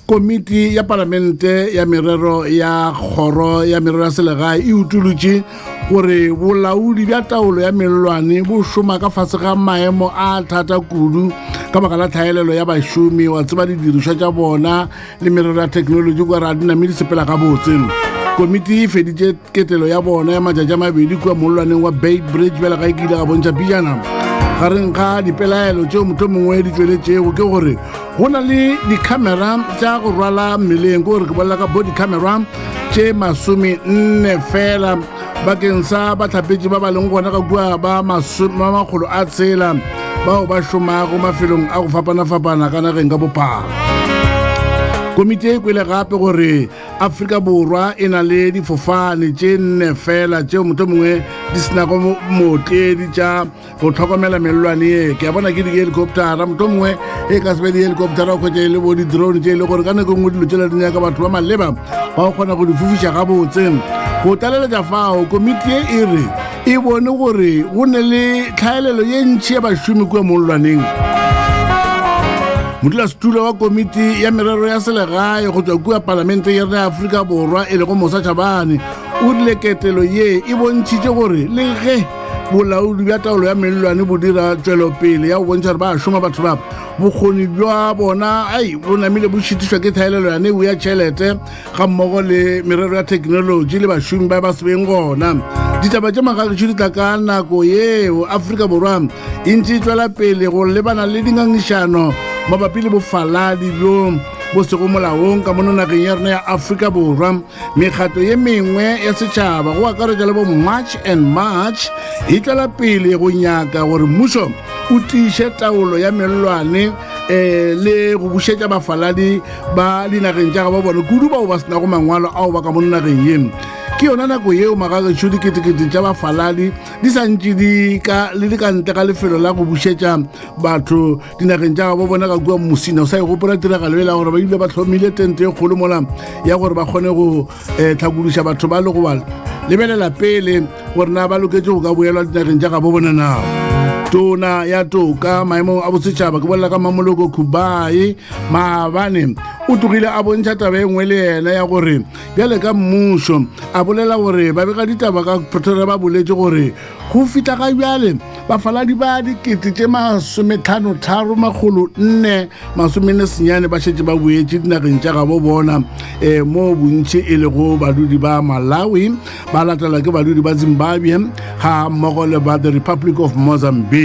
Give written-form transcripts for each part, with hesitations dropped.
komiti ya parlamente ya merero ya kgoro ya merero ya selegae e utolotše gore bolaodi bja taolo ya melelwane bo šoma ka fase ga maemo a thata kudu ka baka la tlhaelelo ya bašomi wa tseba didirišwa tša bona le merero ya thekenoloji kwa ra diname di sepela ka botse. Komiti e feditše ketelo ya bona ya matšatši a mabedi kua molelwaneng wa Beitbridge bjale ga e kile ga bontšha pijana gareng ga dipelaelo tšeo motho mongwe di tšweletšego ke gore go na le dikhamera tša go rwala mmeleng ke gore ke bolela ka body camera tše 40 fela bakeng sa batlhapetši ba ba leng gona ka kua ba 600 bao ba šomago mafelong a go fapana-fapana ka nageng ka bophara. Komiti e kwele gape gore Afrika Borwa e na le difofane tše 4 fela tšeo motho mongwe di senago mootledi tša go tlhokomela melelwane e. Ke a bona ke di-helicoptera motho mongwe e ka sebe di-helicoptera o kgwetša e le bo di-drone tše e le gore ka nako ngwe dilo tšela di nyaka batho ba maleba ba go kgona go di fofiša ga botse. Go tlaleletša fao komiti e re e bone gore go ne le tlhaelelo ye ntši ya bašomi kua molelwaneng. Modulasetulo wa komiti ya merero ya selegae go tswa kua parlamente ya Afrika Borwa e le go Musa Chabane o rile ketelo ye e bontšhitše gore le ge bolaodi bja taolo ya melelwane bo dira tšwelopele ya go bontšha gore ba šoma batho ba bokgoni bja bona bo namile bo šitišwa ke tlhaelelo ya neo ya tšhelete ga mmogo le merero ya thekenoloji le bašomi ba ba sebeng gona. Ditaba tša magagetšo di tla ka nako yeo Afrika Borwa e ntše e tšwela pele go lebana le dingangišano mabapi le bofaladi bjo bo sego molaong ka mono nageng ya rena ya Afrika Borwa. Mekgatlo ye mengwe ya setšhaba go akaretša le bo March and March e tšwela pele go nyaka gore mmušo o tiiše taolo ya melelwane le go bušetša bafaladi ba dinageng tša ga ba bone kudu bao ba senago mangwalo ao ba ka mono nageng ye. Ke yona nako yeo magagetšo diketekete tša bafaladi di santše di ka ntle ga lefelo la go bušetša batho dinageng tša ga ba bona ka kua mosina o sa e gopola tiragalo e la gore ba ile ba hlomile tente e kgolo mola ya gore ba kgone go tlhakodiša batho ba le go bala lebelela pele gore na ba loketše go ka boelwa dinageng tša ga ba bona nao. Tona ya toka maemong a bosetšhaba ke bolela ka Mamoloko Kubai Maabane o togile a bontšha taba e nngwe le yena ya gore bjale ka mmušo a bolela gore ba bega ditaba ka Pretoria ba boletše gore go fitla ga bjale bafaladi ba 53,449 ba šetše ba boetše dinageng tša ga bo bona mo bontši e le go badudi ba Malawi ba latela ke badudi ba Zimbabwe ga mmogo le ba the Republic of Mozambique.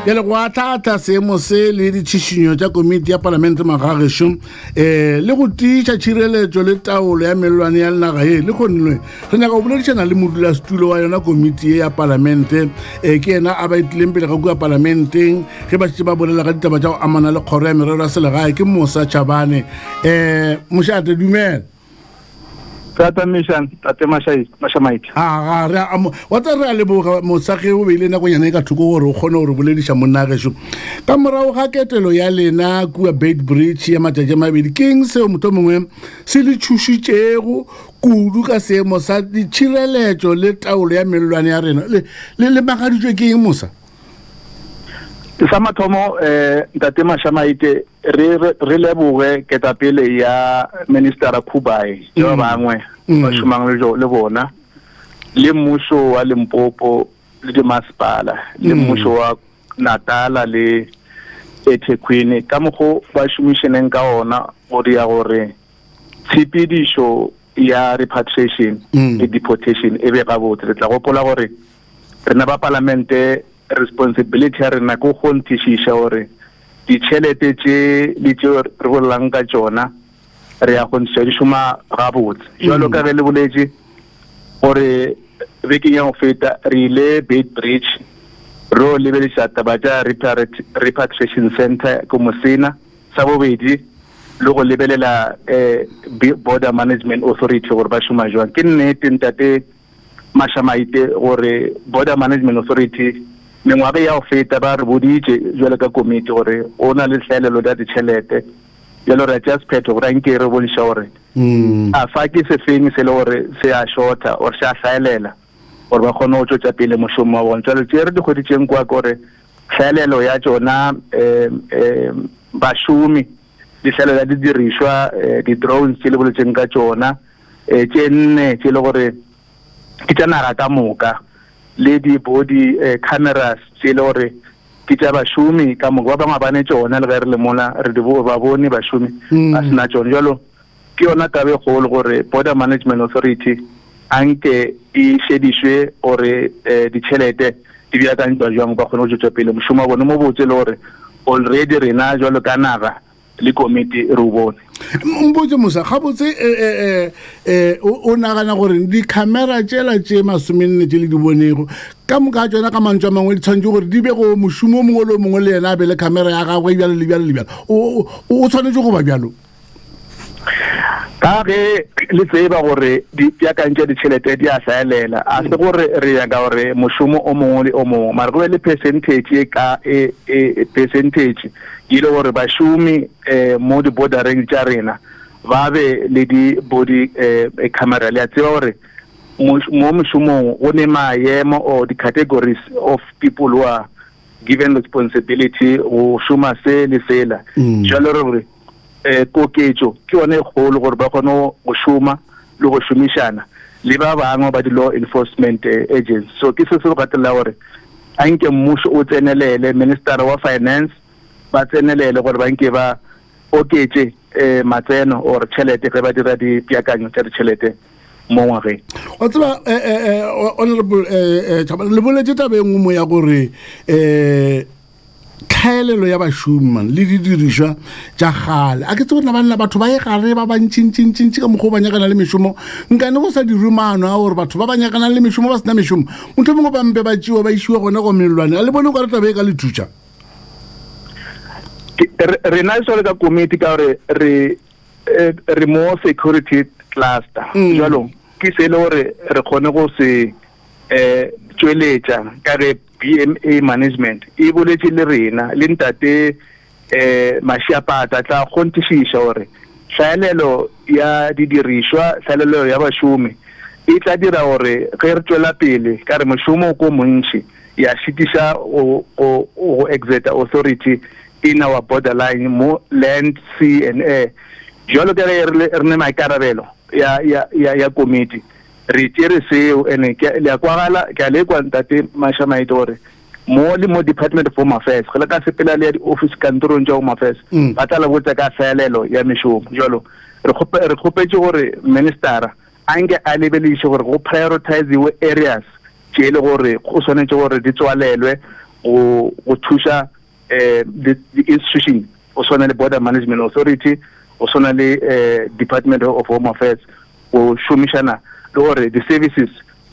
Yale go atlata seemo se le ditšhišinyo tša komiti ya parlamente magagetšo le go tiiša tšhireletšo le taolo ya melelwane ya naga ye le kgonilwe re nyaka go boledišana le modulasetulo wa yona komiti ye ya parlamente ke yena a ba itlileng pele ga kua parlamenteng ge ba šetše ba bolela ka ditaba tša go amana le kgoro ya merero ya selegae ke Musa Chabane. Mošate dumela. Tata Mishan, Tate Mashamaiti. Wa tsa re a leboga Mosage o beile nako nyane ka thoko gore o kgone gore bolediša monnageso ka morago ga ketelo ya lena kua Beitbridge ya matšatši a mabedi ke eng seo motho mongwe se le tšhošitšego kudu ka seemo sa ditšhireletšo le taolo ya melelwane ya rena le magaditšwe ke eng Musa? Sa mathomo Tate Mashamaiti re leboge ketapele ya Minister Kubai jo bangwe ba šomang le bona le mmušo wa Limpopo le dimasepala le mmušo wa Natala le eThekwini ka mogo ba šomišeneng ka ona go dia gore tshepedišo ya repatriation le deportation e be ga botse. Re tla gopola gore rena ba parlamente responsibility ya rena go gontišiša gore ditšhelete tše le tšeo re bolelang ka tšona re ya gontiša di šoma ga botse. Jwalo ka ge le boletše gore bekeng ya go feta re ile Beitbridge re o lebediša taba tša repatriation center ko Mosina. Sa bobedi le go lebelela border management authority gore ba šoma jwang. Ke nnete Ntate Mashamaite gore border management authority mengwaga ya go feta ba re boditše jwale ka komiti gore o na le tlhaelelo ya ditšhelete jalo re just phetho gore nke re bonša gore a fa ke sefeng se le gore se a shorta or se a hlaelela gore ba kgone go tšwetša pele mošomo wa bona. Jalo tše re di kgweditšeng kwa gore tlhaelelo ya tšona bašomi di hlalela di dirishwa di drones tse le boletseng ka tsona tse nne tse le gore ke tsa naga ka moka le di body cameras tse le gore ke tsa bashumi ka moka ba bangwe ba ne tsona le re le mona re di ba bone bashumi a sena tsone jalo ke yona tabe golo gore Border Management Authority anke e shedishwe ore ditšhelete di bia ka ntwa jwang ba kgone go tswetsa pele moshomo wa bone mo botse le gore already rena jalo ka naga le committee re o bone mbotse Musa ga botse o nagana gore di camera tsela tse masomenne tse le di bonego ka moka tsona ka mantswe mangwe di tshwanetse gore di be go moshomo mongwe le mongwe le yena a be le camera ya gagwe e bjalo le bjalo le bjalo o tshwanetse go ba bjalo ka ge le tseba gore di piakantse ditšhelete di a hlaelela a se gore re ya ka gore moshomo o mongwe le o mongwe mara go be le percentage ka percentage ke le gore bashumi mo di bordereng tša rena ba be le di body camera le a tseba gore mo moshomong go ne maemo or the categories of people who are given responsibility go shoma se le sela jalo re gore koketso ke yone golo gore ba kgone go shoma le go shumishana le ba bangwe ba di law enforcement agents so ke se se go gatela gore anke mmuso o tsenelele minister wa finance ba tsenelele gore ba nke ba oketse matseno or tšhelete ge ba dira dipiakanyo tša ditšhelete mo ngwageng wa tseba honorable le boletse tabe nngwe mo ya gore tlhaelelo ya bashumi le di dirishwa tša gale a ke tsebona banna batho ba e gare ba bantšintšintšintši ka mokgwa ba nyakana le mešomo nkane go sa dirumano a gore batho ba ba nyakana le mešomo ba sena mešomo motho mongwe ba mpe ba tšewa ba išiwa gona go melelwane a le bone ka re tabe e ka le thuša re na le ka committee ka gore re mo security cluster jalo ke se le gore re kgone go se tsweletša ka ge BMA management e boletse le rena le ntate Mashiapata tla kgontišiša gore hlaelelo ya didirishwa hlaelelo ya bashumi e tla dira gore ge re tswela pele ka re mošomo ko montši ya šitiša go exert authority in our borderline mo land, sea and air jalo ka re ne maikarabelo ya committee re tere seo ene le a kwagala ke a le kwa ntate Mashamaite gore mo le mo Department of Home Affairs go le ka sepela le ya di-office kantorong tša Home Affairs ba tla le botsa ka hlaelelo ya mešomo jalo re kgopetse gore ministera a nke a lebelediše gore go prioritiziwe areas tše le gore go swanetše gore di tswalelwe go thuša di-institution go swana le Border Management Authority go swana le Department of Home Affairs go šomišana le gore di-services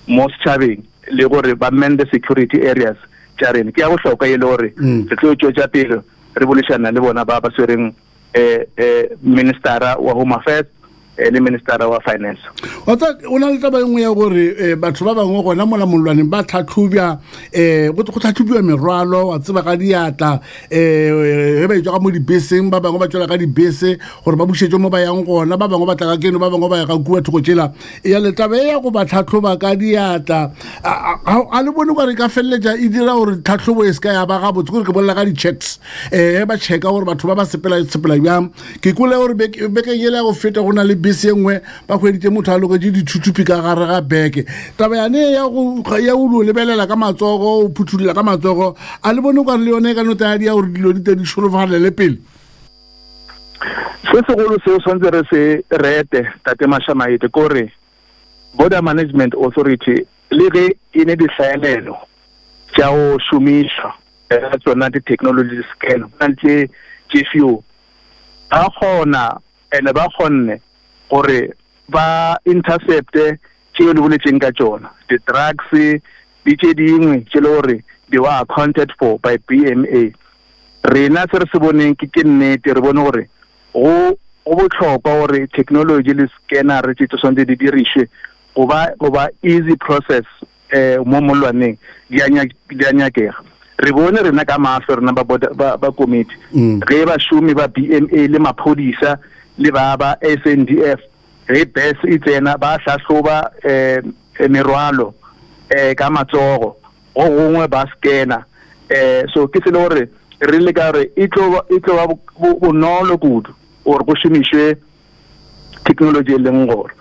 mo setšhabeng le gore ba man the security areas tša rena ke ya bohlokwa e le gore re tlo tšwetša pele re bolešana le bona ba swereng ministera wa Home Affairs le ministera wa finance o na le taba engwe ya gore batho ba bangwe gona mola molwaneng ba tlhatlhobja go tlhatlhobiwa merwalo wa tseba ka diatla ge ba etswa ka mo dibeseng ba bangwe ba tswela ka dibese gore ba bušetšwe mo ba yang gona ba bangwe ba tla ka keno ba bangwe ba ya ka kua thoko tšela ya letaba e ya go ba tlhatlhoba ka diatla a le bone gore ka feleletša e dira gore tlhatlhobo e se ka ya ba gabotse gore ke bolela ka di-checks ba checka gore batho ba ba sepela bjang ke kole gore bekeng ele ya go feta go na le bese engwe ba kgweditse motho a loketse dithutupi ka gare ga beke taba yane ya go lebelela ka matsogo o phuthulela ka matsogo a le bone ka re le yone ka notadi ya gore dilo di te di šorofagalele pele se segolo seo swantse re se rete tate Mashamaite kore Border Management Authority le ge e ne dihlaelelo tša go šomišwa tsona di-technology scan tše few ba kgona ene ba kgonne gore ba intercepte tšeo le boletseng ka tšona di-drugs di tše dingwe tše le gore they were accounted for by BMA rena se re se boneng ke nnete re bone gore go bohlokwa gore technology le scanner tše tshwanetse di dirišwe goba easy process mo molwaneng di a nyakega re bone rena ka maso rena ba committee ge bašomi ba BMA le maphodisa le ba SNDF ge bese e tsena ba hlahloba merwalo ka matsogo go gongwe ba scanner so ke se le gore re le ka gore e tlo ba bonolo kudu or go šomišwe technology e leng gore